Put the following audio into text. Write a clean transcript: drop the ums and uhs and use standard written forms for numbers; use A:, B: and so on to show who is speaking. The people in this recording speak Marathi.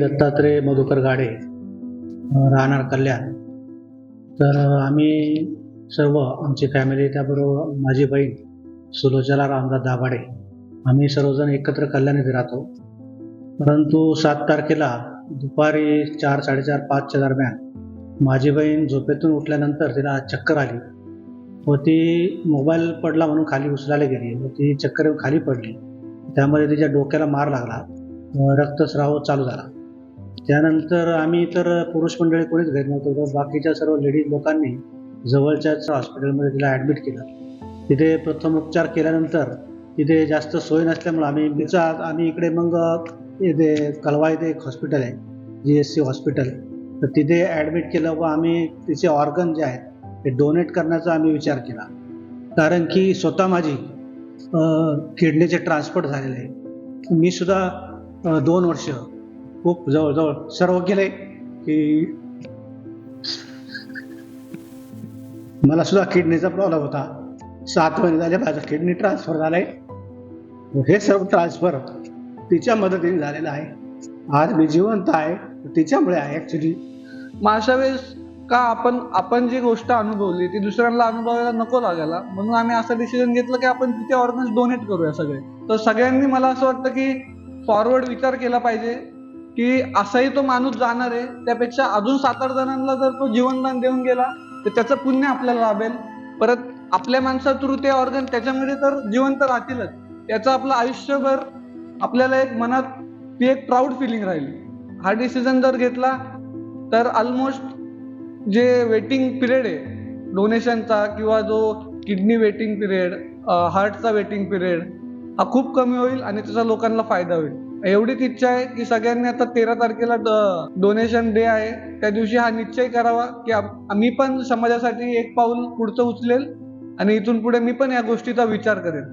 A: दत्तात्रय मधुकर गाडे, राहणार कल्याण. तर आम्ही सर्व आमची फॅमिली, त्याबरोबर माझी बहीण सुलोचना रामदास दाभाडे, आम्ही सर्वजण एकत्र कल्याण येथे राहतो. परंतु 7 तारखेला दुपारी 4-4:30-5च्या दरम्यान माझी बहीण झोपेतून उठल्यानंतर तिला चक्कर आली व ती मोबाईल पडला म्हणून खाली उचलायला गेली व ती चक्कर येऊन खाली पडली. त्यामध्ये तिच्या डोक्याला मार लागला व रक्तस्राव चालू झाला. त्यानंतर आम्ही तर पुरुष मंडळी कोणीच घरी नव्हतो, तर बाकीच्या सर्व लेडीज लोकांनी जवळच्याच हॉस्पिटलमध्ये तिला ॲडमिट केलं. तिथे प्रथम उपचार केल्यानंतर तिथे जास्त सोय नसल्यामुळे आम्ही इकडे मग इथे कलवा इथे एक हॉस्पिटल आहे, GSC हॉस्पिटल, तर तिथे ॲडमिट केलं व आम्ही तिचे ऑर्गन जे आहेत ते डोनेट करण्याचा आम्ही विचार केला. कारण की स्वतः माझी किडनीचे ट्रान्सप्लांट झालेले आहे. मी सुद्धा 2 वर्ष खूप जवळजवळ सर्व केले की मला सुद्धा किडनीचा प्रॉब्लेम होता. 7 महिने झाले माझा किडनी ट्रान्सफर झालाय. हे सर्व ट्रान्सफर तिच्या मदतीने झालेलं आहे. आज मी जिवंत आहे तिच्यामुळे आहे ऍक्च्युली.
B: मग अशा वेळेस का आपण जी गोष्ट अनुभवली ती दुसऱ्यांना अनुभवायला नको लागायला, म्हणून आम्ही असं डिसिजन घेतलं की आपण तिथे ऑर्गन्स डोनेट करूया सगळे. तर सगळ्यांनी मला असं वाटतं की फॉरवर्ड विचार केला पाहिजे की असाही तो माणूस जाणार आहे, त्यापेक्षा अजून 7-8 जणांना जर तो जीवनदान देऊन गेला तर त्याचं पुण्य आपल्याला लाभेल. परत आपल्या माणसा थ्रू ते ऑर्गन त्याच्यामध्ये तर जिवंत राहतीलच, त्याचं आपलं आयुष्यभर आपल्याला एक मनात ती एक प्राऊड फिलिंग राहील. हा डिसिजन जर घेतला तर ऑलमोस्ट जे वेटिंग पिरियड आहे डोनेशनचा किंवा जो किडनी वेटिंग पिरियड, हार्टचा वेटिंग पिरियड हा खूप कमी होईल आणि त्याचा लोकांना फायदा होईल. एवढीच इच्छा आहे की सगळ्यांनी आता 13 तारखेला डोनेशन डे आहे, त्या दिवशी हा निश्चय करावा की मी पण समाजासाठी एक पाऊल पुढचं उचलेल आणि इथून पुढे मी पण या गोष्टीचा विचार करेन.